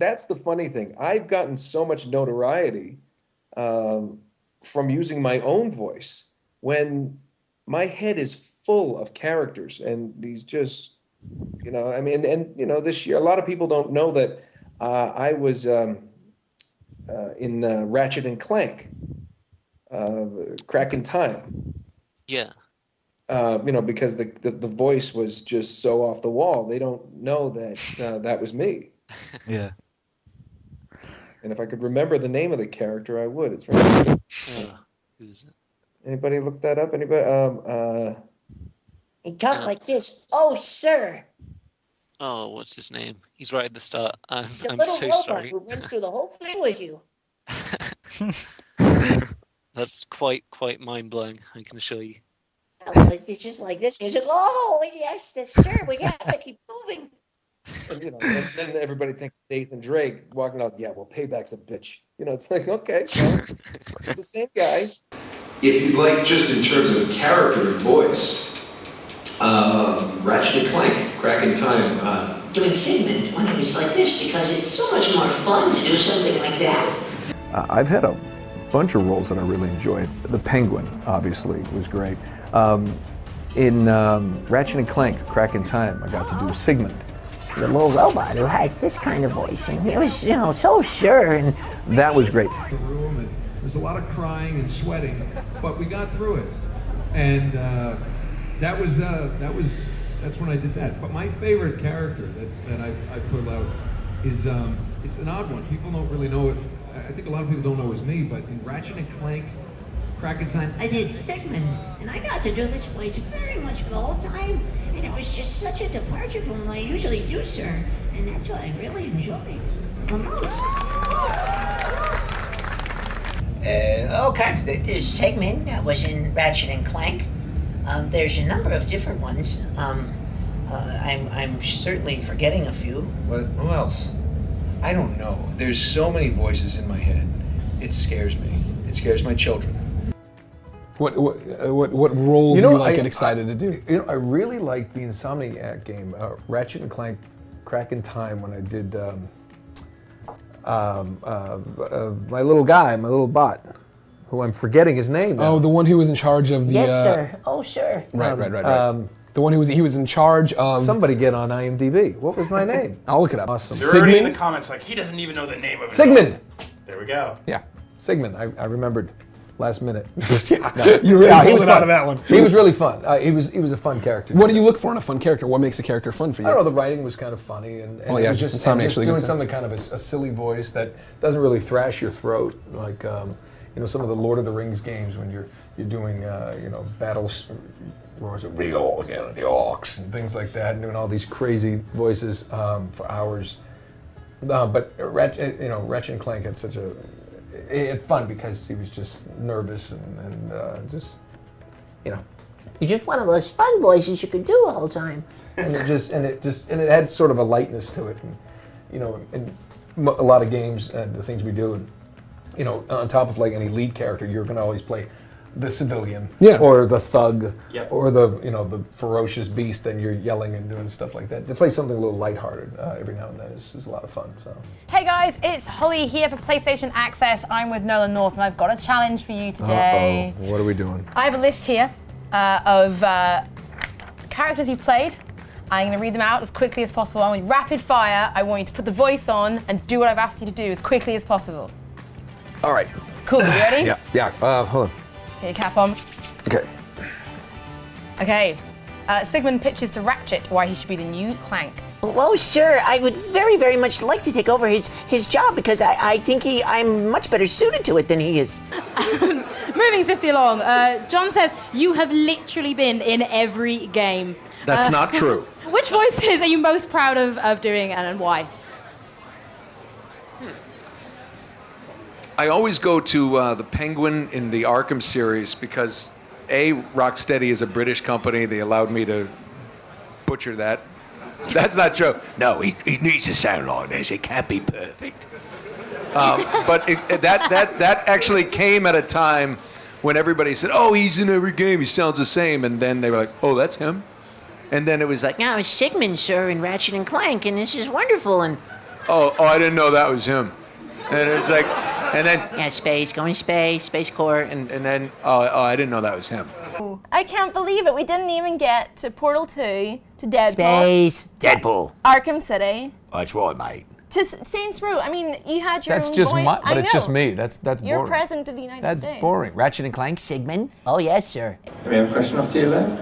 that's the funny thing. I've gotten so much notoriety from using my own voice when my head is full of characters, and these just, I mean, and this year, a lot of people don't know that I was in Ratchet and Clank, Crack in Time. Yeah. Because the voice was just so off the wall. They don't know that that was me. Yeah. And if I could remember the name of the character, I would. It's very Who's it? Anybody look that up? Anybody? And talk like this. Oh, sir. Oh, what's his name? He's right at the start. I'm little so robot sorry. who runs through the whole thing with you. That's quite mind-blowing, I can assure you. Well, it's just like this. He's like, oh, yes, sir, we have to keep moving. And, and then everybody thinks Nathan Drake walking out. Yeah, well, Payback's a bitch. It's like, okay, well, it's the same guy. If you'd like, just in terms of character and voice, Ratchet and Clank, Crack in Time. Doing Sigmund when it was like this because it's so much more fun to do something like that. I've had a bunch of roles that I really enjoyed. The Penguin, obviously, was great. In Ratchet and Clank, Crack in Time, I got to do Sigmund. The little robot who had this kind of voice, and he was, so sure, and that was great. The room, and there was a lot of crying and sweating, but we got through it, and that's when I did that. But my favorite character that I put out is it's an odd one. People don't really know it. I think a lot of people don't know it was me, but in Ratchet and Clank, Crack in Time, I did Sigmund, and I got to do this voice very much for the whole time, and it was just such a departure from what I usually do, sir, and that's what I really enjoyed the most. There's Sigmund that was in Ratchet and Clank. There's a number of different ones. I'm certainly forgetting a few. Who else? I don't know. There's so many voices in my head. It scares me. It scares my children. What role do you get excited to do? I really like the Insomniac game, Ratchet and Clank, Crack in Time, when I did my little guy, my little bot, who I'm forgetting his name now. Oh, the one who was in charge of the... Yes, sir. Oh, sure. Right. The one he was in charge of... Somebody get on IMDb. What was my name? I'll look it up. Awesome. They're already in the comments like, he doesn't even know the name of it. Sigmund! There we go. Yeah. Sigmund, I remembered last minute. You really pulled it out of that one. He was really fun. He was a fun character. What do you look for in a fun character? What makes a character fun for you? I don't know, the writing was kind of funny, and it was just doing something kind of a silly voice that doesn't really thrash your throat, like some of the Lord of the Rings games when you're doing battles, roars of the orcs and things like that, and doing all these crazy voices for hours. But Ratchet and Clank had such a fun because he was just nervous and just. You're just one of those fun voices you could do the whole time. And it had sort of a lightness to it, and in a lot of games and the things we do, on top of like any lead character, you're going to always play the civilian, or the thug, or the ferocious beast, and you're yelling and doing stuff like that. To play something a little lighthearted every now and then is a lot of fun. So. Hey guys, it's Holly here for PlayStation Access. I'm with Nolan North, and I've got a challenge for you today. What are we doing? I have a list here of characters you've played. I'm going to read them out as quickly as possible. I want you rapid fire. I want you to put the voice on and do what I've asked you to do as quickly as possible. All right. Cool. Are you ready? Yeah. Hold on. Get your cap on. Okay. Sigmund pitches to Ratchet why he should be the new Clank. Well, sir, I would very, very much like to take over his job because I think I'm much better suited to it than he is. Moving swiftly along, John says, you have literally been in every game. That's not true. Which voices are you most proud of doing and why? I always go to the Penguin in the Arkham series because Rocksteady is a British company. They allowed me to butcher that. That's not true. No, he needs to sound like this. It can't be perfect. But that actually came at a time when everybody said, "Oh, he's in every game. He sounds the same," and then they were like, "Oh, that's him." And then it was like, Now it's Sigmund, sir, in Ratchet and Clank, and this is wonderful. And oh, I didn't know that was him. And it's like, and then Yeah, space, going space core. and then I didn't know that was him. I can't believe it. We didn't even get to Portal 2, to Deadpool, Space, Deadpool. Arkham City, That's right, mate. to Saints Row. I mean, you had your That's own just voice. my, but I it's just know. me. That's boring. You're president of the United That's States. boring. Ratchet and Clank. Sigmund? Oh, yes, sir. We have a question off to your left.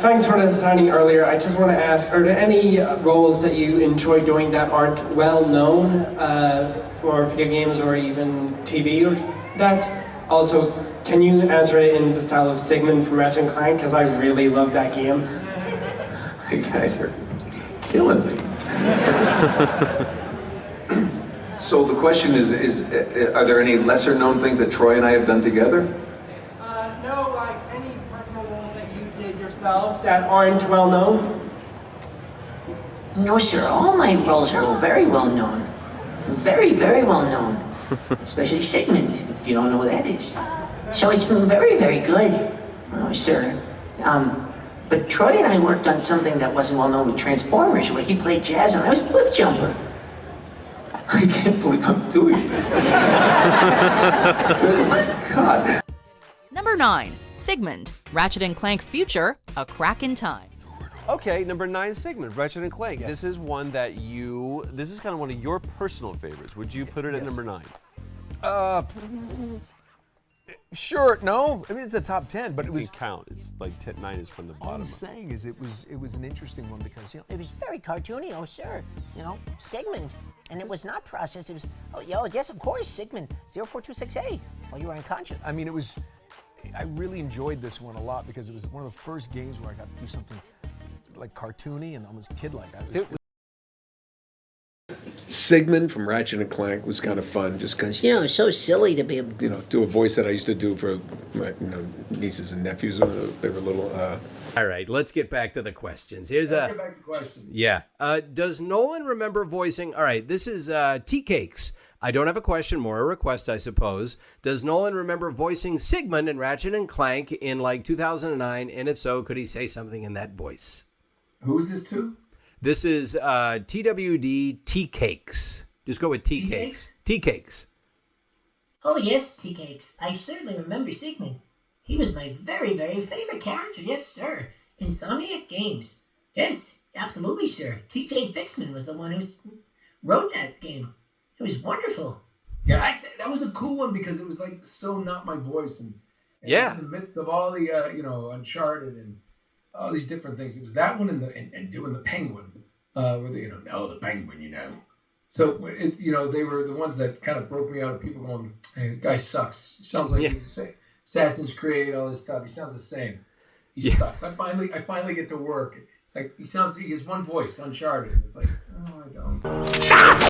Thanks for the signing earlier. I just want to ask, are there any roles that you enjoy doing that aren't well known for video games or even TV or that? Also, can you answer it in the style of Sigmund from Ratchet and Clank? Because I really love that game. You guys are killing me. So the question is, are there any lesser known things that Troy and I have done together? No, like any personal roles that you did yourself that aren't well known? No, sir. All my roles are very well known. Very, very well known. Especially Sigmund, if you don't know who that is. So it's been very, very good. Oh, sir. But Troy and I worked on something that wasn't well known with Transformers, where he played jazz and I was a cliff jumper. I can't believe I'm doing this. Oh my God. Number 9, Sigmund, Ratchet & Clank Future, A Crack in Time. Okay, number 9, Sigmund, Ratchet & Clank. Yes. This is one that this is kind of one of your personal favorites. Would you put it at number 9? Sure, no. I mean, it's a top 10, but it was... count. It's like 9 is from the bottom. All I'm saying is it was an interesting one because, you know... It was very cartoony, oh, sir. You know, Sigmund. And it was not processed. It was, yes, of course, Sigmund. 0426A. While you were unconscious. I mean, I really enjoyed this one a lot because it was one of the first games where I got to do something like cartoony and almost kid-like. Sigmund from Ratchet and Clank was kind of fun, just because it's so silly to be able to, do a voice that I used to do for my nieces and nephews when they were little. All right, let's get back to the questions. Let's get back to questions. Yeah. Does Nolan remember voicing? All right, this is Tea Cakes. I don't have a question, more a request, I suppose. Does Nolan remember voicing Sigmund in Ratchet and Clank in like 2009? And if so, could he say something in that voice? Who is this to? This is TWD Tea Cakes. Just go with Tea Cakes. Tea Cakes. Oh, yes, Tea Cakes. I certainly remember Sigmund. He was my very, very favorite character. Yes, sir. Insomniac Games. Yes, absolutely, sir. TJ Fixman was the one who wrote that game. It was wonderful. Yeah, I'd say that was a cool one because it was like so not my voice, and yeah, in the midst of all the Uncharted and all these different things, it was that one and doing the Penguin, where they the Penguin, So they were the ones that kind of broke me out of people going, "Hey, this guy sucks." He sounds like you say Assassin's Creed, all this stuff. He sounds the same. He sucks. I finally get to work. It's like he has one voice, Uncharted. It's like, oh, I don't.